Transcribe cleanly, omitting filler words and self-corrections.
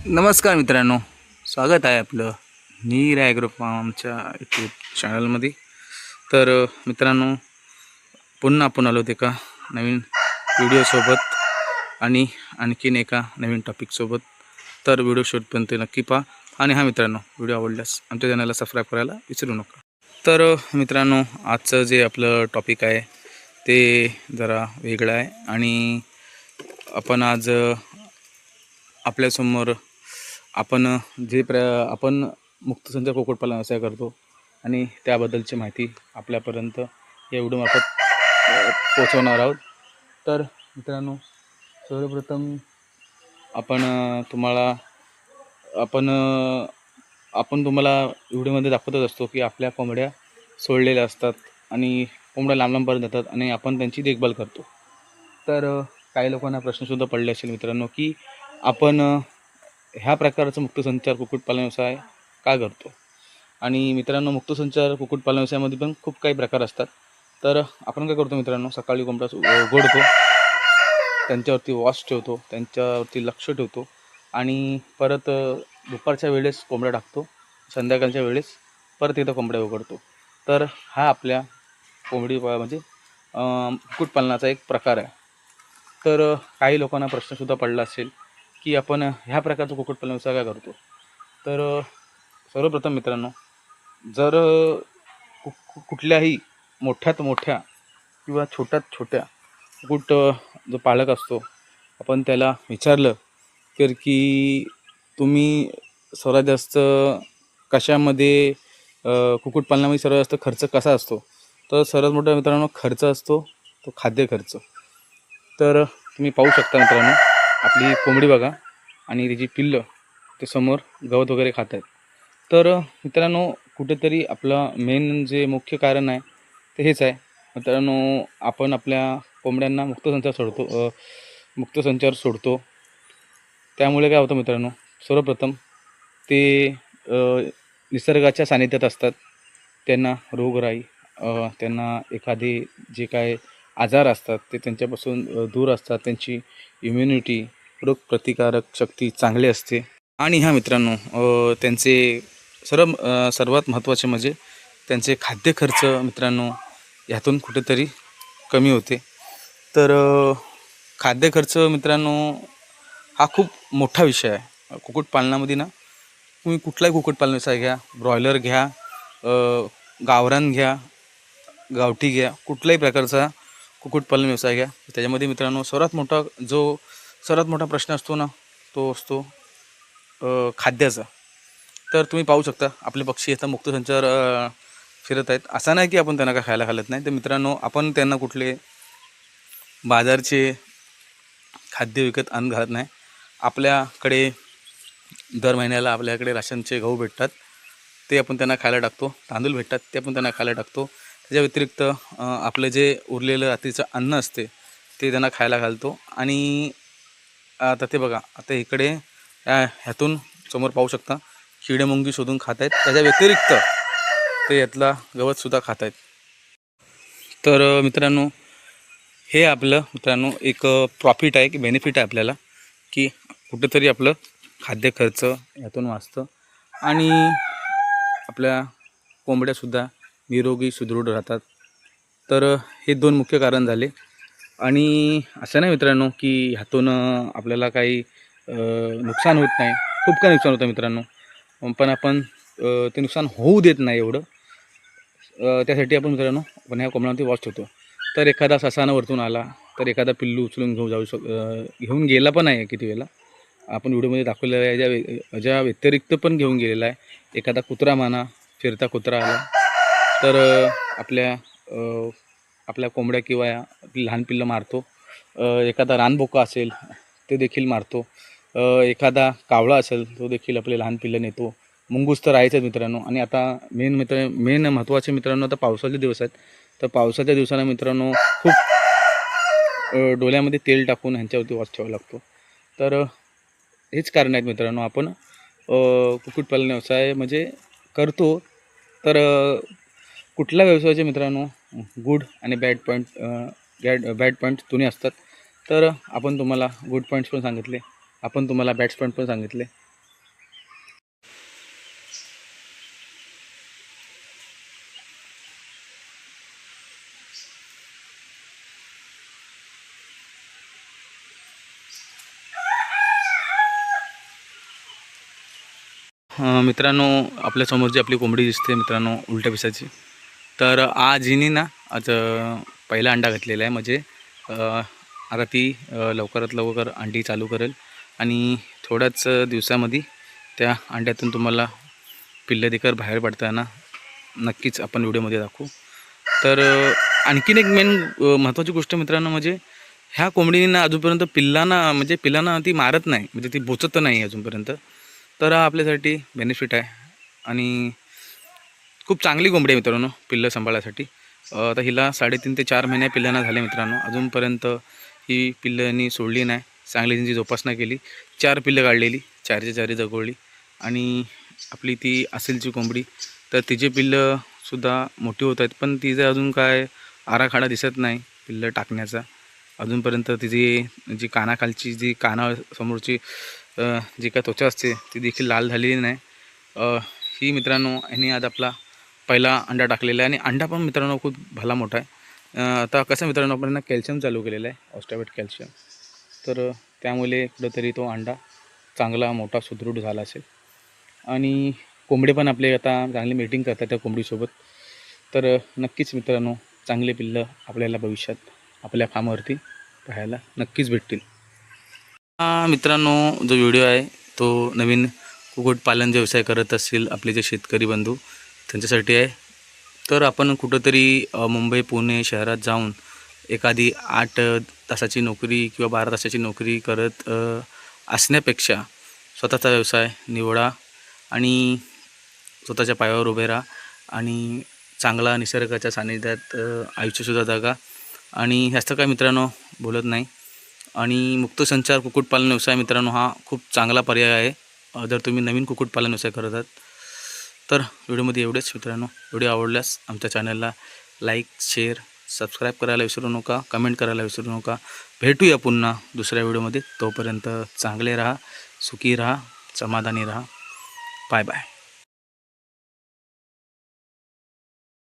नमस्कार मित्रांनो, स्वागत आहे आपलं नीर ॲग्रो फार्मच्या यूट्यूब चॅनलमध्ये. तर मित्रांनो, पुन्हा आपण आलो एका नवीन व्हिडिओसोबत आणि आणखीन एका नवीन टॉपिकसोबत. तर व्हिडिओ शेवटपर्यंत नक्की पहा. आणि हा मित्रांनो, व्हिडिओ आवडल्यास आमच्या चॅनलला सबस्क्राईब करायला विसरू नका. तर मित्रांनो, आजचं जे आपलं टॉपिक आहे ते जरा वेगळं आहे आणि आपण आज आपल्यासमोर आपण आपण मुक्तसंचार कुक्कुटपालन व्यवसाय करतो आणि त्याबद्दलची माहिती आपल्यापर्यंत या व्हिडिओमार्फत पोहोचवणार आहोत. तर मित्रांनो, सर्वप्रथम आपण तुम्हाला व्हिडिओमध्ये दाखवतच असतो की आपल्या कोंबड्या सोडलेल्या असतात आणि कोंबड्या लांब लांबपर्यंत जातात आणि आपण त्यांची देखभाल करतो. तर काही लोकांना प्रश्नसुद्धा पडले असेल मित्रांनो की आपण ह्या प्रकारचं मुक्तसंचार कुक्कुटपालन व्यवसाय का करतो. आणि मित्रांनो, मुक्तसंचार कुक्कुटपालन व्यवसायामध्ये पण खूप काही प्रकार असतात. तर आपण काय करतो मित्रांनो, सकाळी कोंबड्या उघडतो, त्यांच्यावरती वॉच ठेवतो, त्यांच्यावरती लक्ष ठेवतो आणि परत दुपारच्या वेळेस कोंबड्या टाकतो, संध्याकाळच्या वेळेस परत एकदा कोंबड्या उघडतो. तर हा आपल्या म्हणजे कुक्कुटपालनाचा एक प्रकार आहे. तर काही लोकांना प्रश्नसुद्धा पडला असेल की आपण ह्या प्रकारचा कुक्कुटपालन व्यवसाय काय करतो. तर सर्वप्रथम मित्रांनो, जर कुठल्याही मोठ्यात मोठ्या किंवा छोट्यात छोट्या कुक्कुट जो पालक असतो, आपण त्याला विचारलं तर की तुम्ही सर्वात जास्त कशामध्ये कुक्कुटपालनामध्ये सर्वात जास्त खर्च कसा असतो, तर सर्वात मोठा मित्रांनो खर्च असतो तो खाद्य खर्च. तर तुम्ही पाहू शकता मित्रांनो, आपली कोंबडी बघा आणि त्याची पिल्लं ते समोर गवत वगैरे खात आहेत. तर मित्रांनो, कुठेतरी आपलं मेन जे मुख्य कारण आहे ते हेच आहे मित्रांनो, आपण आपल्या कोंबड्यांना मुक्तसंचार सोडतो. त्यामुळे काय होतं मित्रांनो, सर्वप्रथम ते निसर्गाच्या सानिध्यात असतात, त्यांना रोगराई, त्यांना एखादे जे काय आजार असतात ते त्यांच्यापासून दूर असतात, त्यांची इम्युनिटी, रोगप्रतिकारक शक्ती चांगली असते. आणि ह्या मित्रांनो, त्यांचे सर्वात महत्त्वाचे म्हणजे त्यांचे खाद्य खर्च मित्रांनो ह्यातून कुठेतरी कमी होते. तर खाद्य खर्च मित्रांनो हा खूप मोठा विषय आहे कुक्कुटपालनामध्ये. ना, तुम्ही कुठलाही कुक्कुटपालन व्यवसाय घ्या, ब्रॉयलर घ्या, गावरान घ्या, गावठी घ्या, कुठल्याही प्रकारचा कुक्कुटपालन व्यवसाय घ्या, त्याच्यामध्ये मित्रांनो सर्वात मोठा प्रश्न असतो ना, तो असतो खाद्याचा. तर तुम्ही पाहू शकता आपले पक्षी आता मुक्तसंचार फिरत आहेत. असं नाही की आपण त्यांना काय खायला घालत नाही. तर मित्रांनो, आपण त्यांना कुठले बाजारचे खाद्य विकत आणून घालत नाही. आपल्याकडे दर महिन्याला आपल्याकडे राशनचे गहू भेटतात, ते आपण त्यांना खायला टाकतो. तांदूळ भेटतात, ते आपण त्यांना खायला टाकतो. त्याच्या व्यतिरिक्त आपलं जे उरलेलं रात्रीचं अन्न असते ते त्यांना खायला घालतो. आणि आता ते बघा, आता इकडे ह्यातून समोर पाहू शकता किडेमुंगी शोधून खात आहेत. त्याच्या व्यतिरिक्त ते यातला गवतसुद्धा खात आहेत. तर मित्रांनो, हे आपलं मित्रांनो एक प्रॉफिट आहे की बेनिफिट आहे आपल्याला, की कुठेतरी आपलं खाद्य खर्च यातून वाचतं आणि आपल्या कोंबड्यासुद्धा निरोगी सुदृढ राहतात. तर हे दोन मुख्य कारण झाले. आणि असं नाही मित्रांनो की ह्यातून आपल्याला काही नुकसान होत नाही. खूप काही नुकसान होतं मित्रांनो, पण आपण ते नुकसान होऊ देत नाही एवढं. त्यासाठी आपण मित्रांनो आपण ह्या कोंबड्यांवरती वॉच ठेवतो. तर एखादा ससानं वरतून आला तर एखादा पिल्लू उचलून घेऊन गेला पण आहे. किती वेळेला आपण व्हिडिओमध्ये दाखवलेलं आहे, याच्या व्यतिरिक्त पण घेऊन गेलेला आहे. एखादा कुत्रा म्हणा, फिरता कुत्रा आला तर आपल्या कोंबड्या किंवा लहान पिल्लं मारतो. एखादा रानबोका असेल ते देखील मारतो. एखादा कावळा असेल तो देखील आपले लहान पिल्लं नेतो. मुंगूस तर आहेच मित्रांनो. आणि आता मेन महत्त्वाचे मित्रांनो, आता पावसाचे दिवस आहेत. तर पावसाच्या दिवसाला मित्रांनो खूप डोळ्यामध्ये तेल टाकून ह्यांच्यावरती वॉच ठेवावा लागतो. तर हेच कारण आहेत मित्रांनो, आपण कुक्कुटपालन व्यवसाय म्हणजे करतो. तर कुठल्या व्यवसायाचे मित्रांनो गुड आणि बॅड पॉईंट दोन्ही असतात. तर आपण तुम्हाला गुड पॉईंट्स पण सांगितले, आपण तुम्हाला बॅड पॉईंट पण सांगितले. मित्रांनो, आपल्यासमोर जी आपली कोंबडी दिसते मित्रांनो उलट्या पिसाची, तर आज हिने ना आज पहिला अंडा घातलेला आहे. म्हणजे आता ती लवकरात लवकर अंडी चालू करेल आणि थोड्याच दिवसामध्ये त्या अंड्यातून तुम्हाला पिल्लं देखील बाहेर पडताना नक्कीच आपण व्हिडिओमध्ये दाखवू. तर आणखीन एक मेन महत्त्वाची गोष्ट मित्रांनो, म्हणजे ह्या कोंबडींना अजूनपर्यंत पिल्लांना ती मारत नाही, म्हणजे ती बोचत नाही अजूनपर्यंत. तर हा आपल्यासाठी बेनिफिट आहे आणि खूप चांगली कोंबडी आहे मित्रांनो पिल्लं सांभाळायसाठी. आता हिला 3.5 ते 4 महिने पिल्लांना झाले मित्रांनो. अजूनपर्यंत ही पिल्लांनी सोडली नाही, चांगली त्यांची जोपासना केली. 4 पिल्लं काढलेली, 4च्या 4 जगवली. आणि आपली ती असेलची कोंबडी, तर तिचे पिल्लंसुद्धा मोठी होत आहेत, पण तिचं अजून काय आराखडा दिसत नाही पिल्लं टाकण्याचा. अजूनपर्यंत तिची जी कानाखालची जी कानासमोरची जी काय त्वचा असते ती देखील लाल झालेली नाही. ही मित्रांनो ह्याने आज आपला पहिला अंडा टाकलेला आहे आणि अंडा पण मित्रांनो खूप भला मोठा आहे. आता कसं मित्रांनो आपण कॅल्शियम चालू केलेलं आहे, ऑस्टावेट कॅल्शियम, तर त्यामुळे कुठंतरी तो अंडा चांगला मोठा सुदृढ झाला असेल. आणि कोंबडे पण आपले आता चांगली मीटिंग करतात त्या कोंबडीसोबत. तर नक्कीच मित्रांनो चांगले पिल्लं आपल्याला भविष्यात आपल्या फार्मवरती पाहायला नक्कीच भेटतील. हा मित्रांनो जो व्हिडिओ आहे तो नवीन कुक्कुटपालन व्यवसाय करत असतील आपले जे शेतकरी बंधू त्यांच्यासाठी आहे. तर आपण कुठंतरी मुंबई पुणे शहरात जाऊन एखादी 8 तासाची नोकरी किंवा 12 तासाची नोकरी करत असण्यापेक्षा स्वतःचा व्यवसाय निवडा आणि स्वतःच्या पायावर उभे राहा आणि चांगला निसर्गाच्या सानिध्यात आयुष्यसुद्धा जगा. आणि जास्त काय मित्रांनो बोलत नाही. आणि मुक्तसंचार कुक्कुटपालन व्यवसाय मित्रांनो हा खूप चांगला पर्याय आहे जर तुम्ही नवीन कुक्कुटपालन व्यवसाय करत आहात. तर व्हिडिओमध्ये एवढेच मित्रांनो. व्हिडिओ आवडल्यास आमच्या चॅनलला लाईक, शेअर, सबस्क्राईब करायला विसरू नका, कमेंट करायला विसरू नका. भेटूया पुन्हा दुसऱ्या व्हिडिओमध्ये. तोपर्यंत चांगले राहा, सुखी राहा, समाधानी राहा. Bye bye.